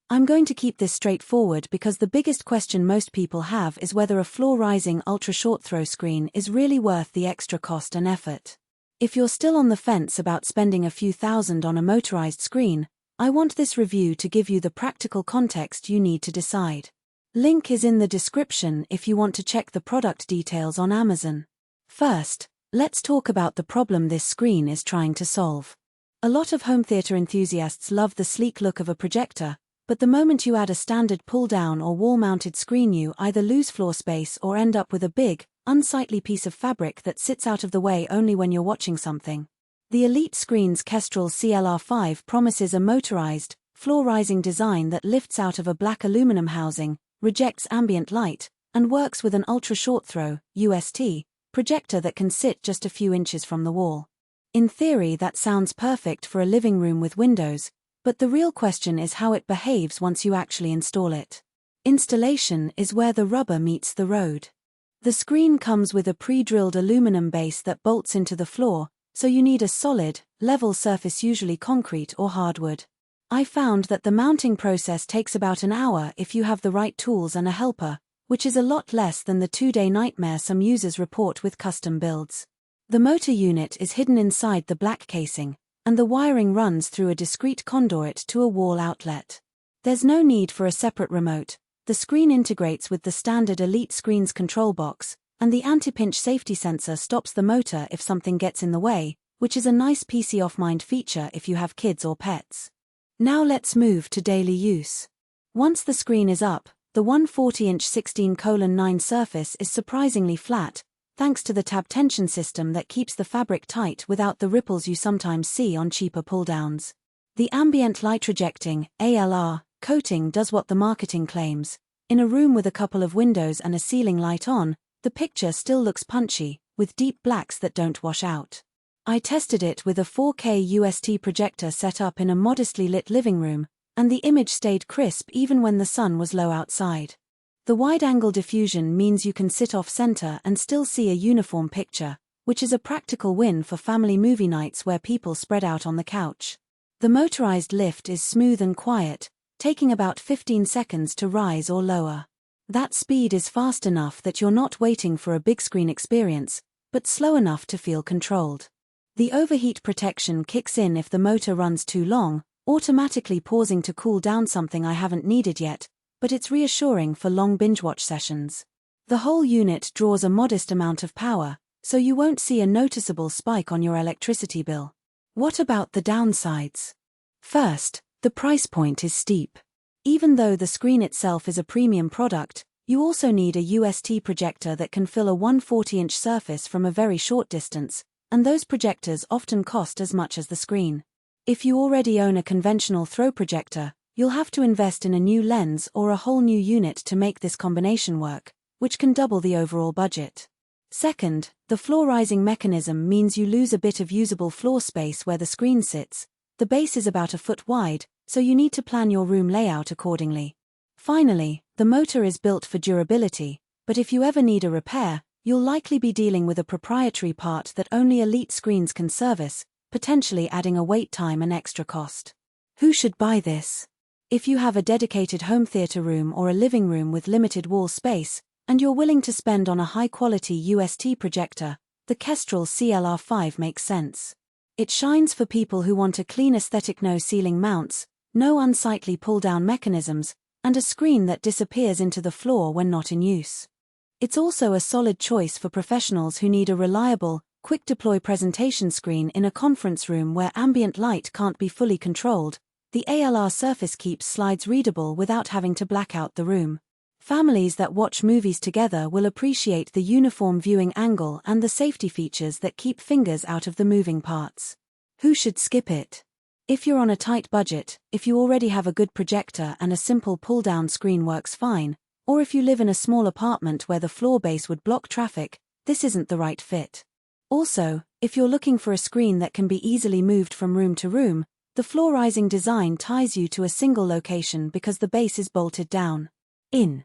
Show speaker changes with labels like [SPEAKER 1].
[SPEAKER 1] I'm going to keep this straightforward because the biggest question most people have is whether a floor-rising ultra-short throw screen is really worth the extra cost and effort. If you're still on the fence about spending a few thousand on a motorized screen, I want this review to give you the practical context you need to decide. Link is in the description if you want to check the product details on Amazon. First, let's talk about the problem this screen is trying to solve. A lot of home theater enthusiasts love the sleek look of a projector, but the moment you add a standard pull-down or wall-mounted screen you either lose floor space or end up with a big, unsightly piece of fabric that sits out of the way only when you're watching something. The Elite Screen's Kestrel CLR5 promises a motorized, floor-rising design that lifts out of a black aluminum housing, rejects ambient light, and works with an ultra-short throw (UST) projector that can sit just a few inches from the wall. In theory, that sounds perfect for a living room with windows, but the real question is how it behaves once you actually install it. Installation is where the rubber meets the road. The screen comes with a pre-drilled aluminum base that bolts into the floor, so you need a solid, level surface, usually concrete or hardwood. I found that the mounting process takes about an hour if you have the right tools and a helper, which is a lot less than the 2-day nightmare some users report with custom builds. The motor unit is hidden inside the black casing, and the wiring runs through a discrete conduit to a wall outlet. There's no need for a separate remote. The screen integrates with the standard Elite Screen's control box, and the anti-pinch safety sensor stops the motor if something gets in the way, which is a nice PC off-mind feature if you have kids or pets. Now let's move to daily use. Once the screen is up, the 140-inch 16:9 surface is surprisingly flat, thanks to the tab tension system that keeps the fabric tight without the ripples you sometimes see on cheaper pull-downs. The Ambient Light Rejecting (ALR) coating does what the marketing claims. In a room with a couple of windows and a ceiling light on, the picture still looks punchy, with deep blacks that don't wash out. I tested it with a 4K UST projector set up in a modestly lit living room, and the image stayed crisp even when the sun was low outside. The wide-angle diffusion means you can sit off-center and still see a uniform picture, which is a practical win for family movie nights where people spread out on the couch. The motorized lift is smooth and quiet, taking about 15 seconds to rise or lower. That speed is fast enough that you're not waiting for a big screen experience, but slow enough to feel controlled. The overheat protection kicks in if the motor runs too long, automatically pausing to cool down, something I haven't needed yet, but it's reassuring for long binge-watch sessions. The whole unit draws a modest amount of power, so you won't see a noticeable spike on your electricity bill. What about the downsides? First, the price point is steep. Even though the screen itself is a premium product, you also need a UST projector that can fill a 140-inch surface from a very short distance, and those projectors often cost as much as the screen. If you already own a conventional throw projector, you'll have to invest in a new lens or a whole new unit to make this combination work, which can double the overall budget. Second, the floor-rising mechanism means you lose a bit of usable floor space where the screen sits. The base is about a foot wide, so you need to plan your room layout accordingly. Finally, the motor is built for durability, but if you ever need a repair, you'll likely be dealing with a proprietary part that only Elite Screens can service, potentially adding a wait time and extra cost. Who should buy this? If you have a dedicated home theater room or a living room with limited wall space, and you're willing to spend on a high-quality UST projector, the Kestrel CLR5 makes sense. It shines for people who want a clean aesthetic, no ceiling mounts, no unsightly pull-down mechanisms, and a screen that disappears into the floor when not in use. It's also a solid choice for professionals who need a reliable, quick-deploy presentation screen in a conference room where ambient light can't be fully controlled. The ALR surface keeps slides readable without having to black out the room. Families that watch movies together will appreciate the uniform viewing angle and the safety features that keep fingers out of the moving parts. Who should skip it? If you're on a tight budget, if you already have a good projector and a simple pull-down screen works fine, or if you live in a small apartment where the floor base would block traffic, this isn't the right fit. Also, if you're looking for a screen that can be easily moved from room to room, the floor-rising design ties you to a single location because the base is bolted down. In.